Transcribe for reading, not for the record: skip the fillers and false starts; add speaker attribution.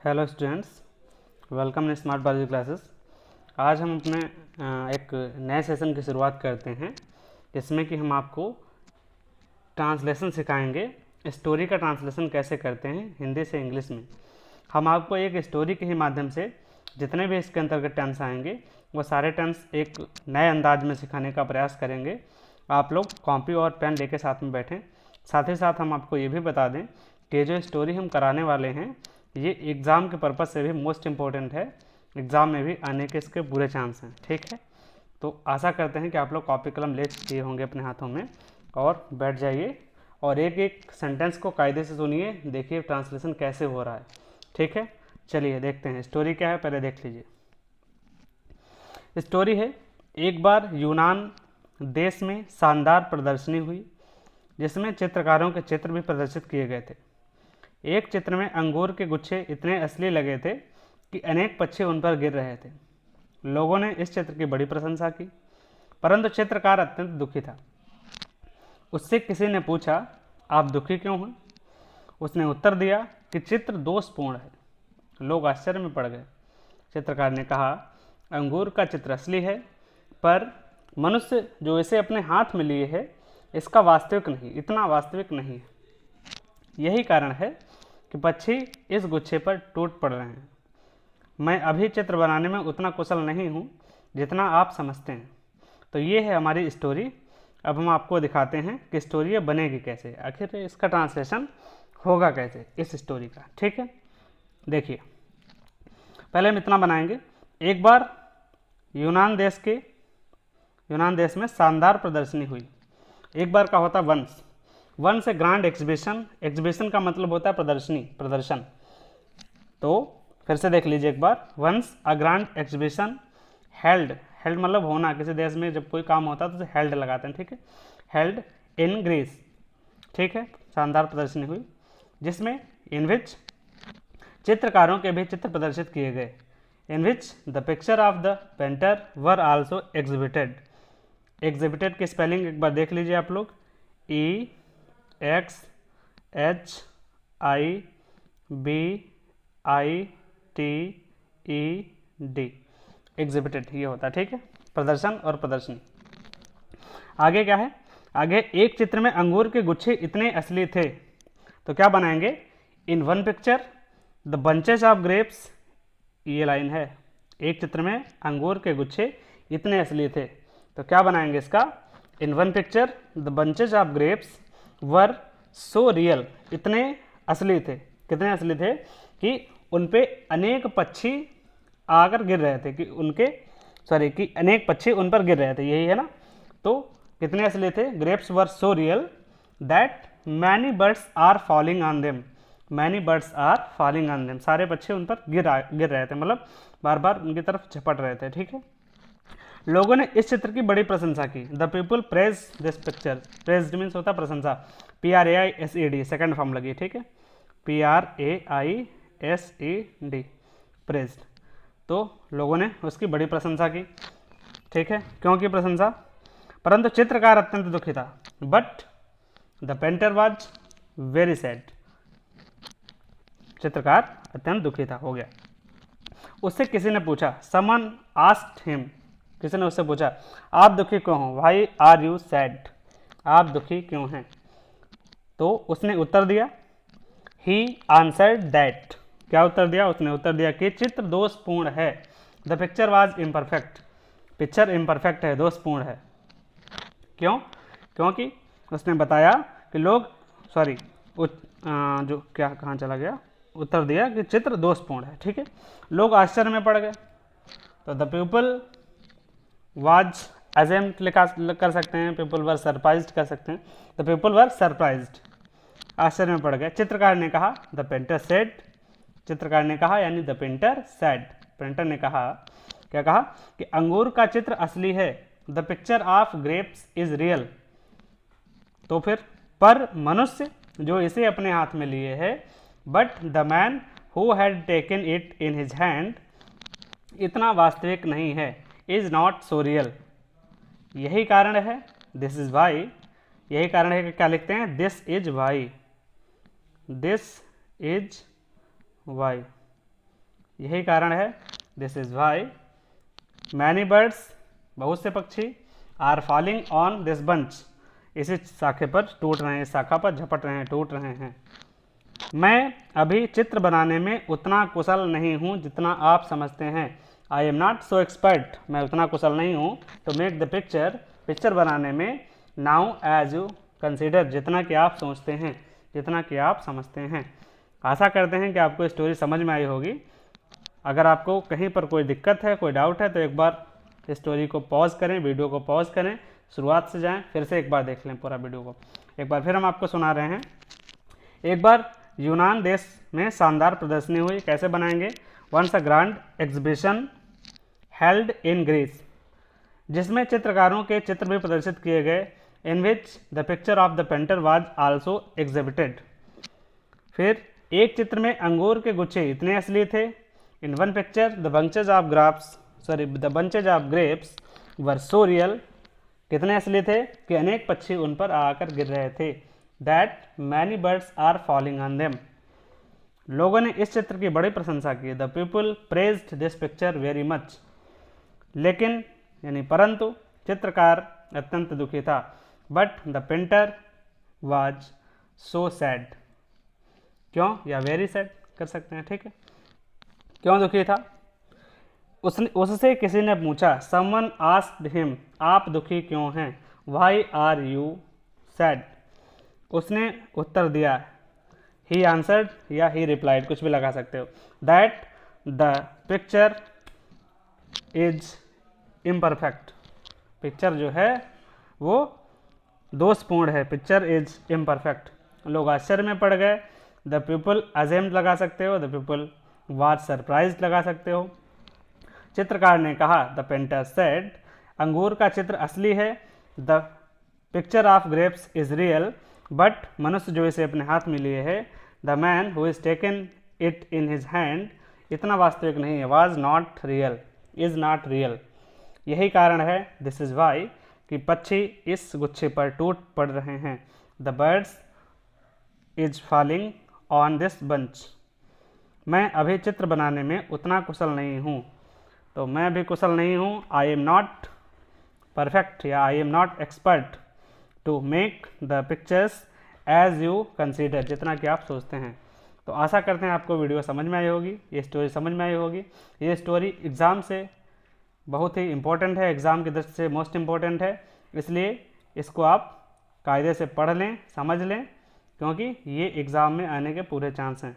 Speaker 1: Hello students, welcome in smart biology classes. आज हम अपने एक नए सेशन की शुरुआत करते हैं जिसमें कि हम आपको ट्रांसलेशन सिखाएंगे। स्टोरी का ट्रांसलेशन कैसे करते हैं हिंदी से इंग्लिश में। हम आपको एक स्टोरी के ही माध्यम से जितने भी इसके अंतर्गत टर्म्स आएंगे वो सारे टर्म्स एक नए अंदाज में सिखाने का प्रयास करेंगे। आप लोग कॉपी और पेन लेके साथ में बैठें। साथ ही साथ हम आपको ये भी बता दें कि जो स्टोरी हम कराने वाले हैं ये एग्ज़ाम के पर्पज़ से भी मोस्ट इम्पोर्टेंट है। एग्ज़ाम में भी आने के इसके पूरे चांस हैं, ठीक है। तो आशा करते हैं कि आप लोग कॉपी कलम ले लिए होंगे अपने हाथों में और बैठ जाइए और एक एक सेंटेंस को कायदे से सुनिए, देखिए ट्रांसलेशन कैसे हो रहा है, ठीक है। चलिए देखते हैं स्टोरी क्या है, पहले देख लीजिए। स्टोरी है, एक बार यूनान देश में शानदार प्रदर्शनी हुई जिसमें चित्रकारों के चित्र भी प्रदर्शित किए गए थे। एक चित्र में अंगूर के गुच्छे इतने असली लगे थे कि अनेक पक्षी उन पर गिर रहे थे। लोगों ने इस चित्र की बड़ी प्रशंसा की, परंतु चित्रकार अत्यंत दुखी था। उससे किसी ने पूछा, आप दुखी क्यों हैं? उसने उत्तर दिया कि चित्र दोषपूर्ण है। लोग आश्चर्य में पड़ गए। चित्रकार ने कहा, अंगूर का चित्र असली है, पर मनुष्य जो इसे अपने हाथ में लिए है इसका वास्तविक नहीं, इतना वास्तविक नहीं है। यही कारण है कि पक्षी इस गुच्छे पर टूट पड़ रहे हैं। मैं अभी चित्र बनाने में उतना कुशल नहीं हूँ जितना आप समझते हैं। तो ये है हमारी स्टोरी। अब हम आपको दिखाते हैं कि स्टोरी ये बनेगी कैसे, आखिर इसका ट्रांसलेशन होगा कैसे इस स्टोरी का, ठीक है। देखिए, पहले हम इतना बनाएंगे। एक बार यूनान देश में शानदार प्रदर्शनी हुई। एक बार का होता वंस, वन से ग्रांड एग्जीबिशन, एग्जीबिशन का मतलब होता है प्रदर्शनी, प्रदर्शन। तो फिर से देख लीजिए एक बार, once a grand exhibition held, held मतलब होना, किसी देश में जब कोई काम होता है तो उसे हेल्ड लगाते हैं, ठीक है। हेल्ड इन ग्रीस, ठीक है। शानदार प्रदर्शनी हुई जिसमें इन विच चित्रकारों के भी चित्र प्रदर्शित किए गए। In which the picture of the painter were also exhibited. Exhibited की स्पेलिंग एक बार देख लीजिए आप लोग, EXHIBITED, एग्जिबिटेड ये होता है, ठीक है। प्रदर्शन और प्रदर्शनी। आगे क्या है, आगे एक चित्र में अंगूर के गुच्छे इतने असली थे, तो क्या बनाएंगे, in one picture the bunches of grapes, ये लाइन है, एक चित्र में अंगूर के गुच्छे इतने असली थे, तो क्या बनाएंगे इसका, in one picture the bunches of grapes were so real, इतने असली थे, कितने असली थे कि उन पे अनेक पक्षी आकर गिर रहे थे, कि अनेक पक्षी उन पर गिर रहे थे, यही है ना। तो कितने असली थे, grapes were so real that many birds are falling on them, many birds are falling on them, सारे पक्षी उन पर गिर रहे थे, मतलब बार बार उनकी तरफ झपट रहे थे, ठीक है। लोगों ने इस चित्र की बड़ी प्रशंसा की। The people praise this picture, praise means होता है प्रशंसा, PRAISED सेकंड फॉर्म लगी, ठीक है, PRAISED, प्रेज्ड। तो लोगों ने उसकी बड़ी प्रशंसा की, ठीक है। क्यों की प्रशंसा, परंतु चित्रकार अत्यंत दुखी था। But the painter was very sad, चित्रकार अत्यंत दुखी था, हो गया। उससे किसी ने पूछा, समन आस्क्ड हिम, किसी ने उससे पूछा, आप दुखी क्यों हो, व्हाई आर यू सैड, आप दुखी क्यों हैं। तो उसने उत्तर दिया, ही आंसर्ड दैट, क्या उत्तर दिया, उसने उत्तर दिया कि चित्र दोषपूर्ण है। The picture was imperfect, picture imperfect है, दोषपूर्ण है। क्यों, क्योंकि उसने बताया कि लोग, जो क्या कहाँ चला गया, उत्तर दिया कि चित्र दोषपूर्ण है, ठीक है। लोग आश्चर्य में पड़ गए। तो द पीपल वाज अजेम्ड कर सकते हैं, पीपल वर सरप्राइज्ड कर सकते हैं। द पीपल वर सरप्राइज्ड, आश्चर्य में पड़ गए। चित्रकार ने कहा, द पेंटर सेड, चित्रकार ने कहा यानी द पेंटर सेड, पेंटर ने कहा, क्या कहा, कि अंगूर का चित्र असली है। The picture of grapes is real, तो फिर पर मनुष्य जो इसे अपने हाथ में लिए है, but the man who had taken it in his hand, इतना वास्तविक नहीं है, इज नॉट सो रियल, यही कारण है, दिस इज वाई, यही कारण है कि क्या लिखते हैं, this is why, this is why, यही कारण है, this is why many birds, बहुत से पक्षी, are falling on this bunch, इसी शाखे पर टूट रहे हैं, इस शाखा पर झपट रहे हैं, टूट रहे हैं। मैं अभी चित्र बनाने में उतना कुशल नहीं हूँ जितना आप समझते हैं। I am not so expert, मैं उतना कुशल नहीं हूँ to make the picture, picture बनाने में, नाउ एज यू कंसिडर, जितना कि आप सोचते हैं, जितना कि आप समझते हैं। आशा करते हैं कि आपको स्टोरी समझ में आई होगी। अगर आपको कहीं पर कोई दिक्कत है, कोई डाउट है, तो एक बार स्टोरी को पॉज करें, वीडियो को पॉज करें, शुरुआत से जाएं, फिर से एक बार देख लें पूरा वीडियो को। एक बार फिर हम आपको सुना रहे हैं। एक बार यूनान देश में शानदार प्रदर्शनी हुई। कैसे बनाएंगे? Once a grand exhibition held in Greece, जिसमें चित्रकारों के चित्र भी प्रदर्शित किए गए। In which the picture of the painter was also exhibited. फिर एक चित्र में अंगूर के गुच्छे इतने असली थे। In one picture the bunches of grapes were so real, कितने असली थे कि अनेक पक्षी उन पर आकर गिर रहे थे। That many birds are falling on them, लोगों ने इस चित्र की बड़ी प्रशंसा की। The people praised this picture very much, लेकिन यानी परंतु चित्रकार अत्यंत दुखी था। But the painter was so sad, क्यों, या वेरी सैड कर सकते हैं, ठीक है। क्यों दुखी था? उससे किसी ने पूछा, समवन आस्क्ड हिम, आप दुखी क्यों हैं? व्हाई आर यू सैड, उसने उत्तर दिया। ही आंसर्ड या ही रिप्लाइड, कुछ भी लगा सकते हो। That the picture is imperfect, picture जो है वो दोषपूर्ण है, पिक्चर इज इम्परफेक्ट। लोग आश्चर्य में पड़ गए। द पीपल अजेम्ड लगा सकते हो, द पीपल वाज सरप्राइज्ड लगा सकते हो। चित्रकार ने कहा, द पेंटर सेड, अंगूर का चित्र असली है। The picture of grapes is real, but मनुष्य जो इसे अपने हाथ में लिए है, the man who is taken it in his hand, इतना वास्तविक नहीं है। Was not real, is not real. यही कारण है, दिस इज वाई, कि पक्षी इस गुच्छे पर टूट पड़ रहे हैं। The birds is falling on this bunch, मैं अभी चित्र बनाने में उतना कुशल नहीं हूँ, तो मैं भी कुशल नहीं हूँ। आई एम नॉट परफेक्ट या I am not expert to make the pictures as you consider, जितना कि आप सोचते हैं। तो आशा करते हैं आपको वीडियो समझ में आई होगी, ये स्टोरी समझ में आई होगी। ये स्टोरी एग्ज़ाम से बहुत ही इम्पोर्टेंट है, एग्ज़ाम की दृष्टि से मोस्ट इम्पोर्टेंट है, इसलिए इसको आप कायदे से पढ़ लें, समझ लें, क्योंकि ये एग्ज़ाम में आने के पूरे चांस हैं।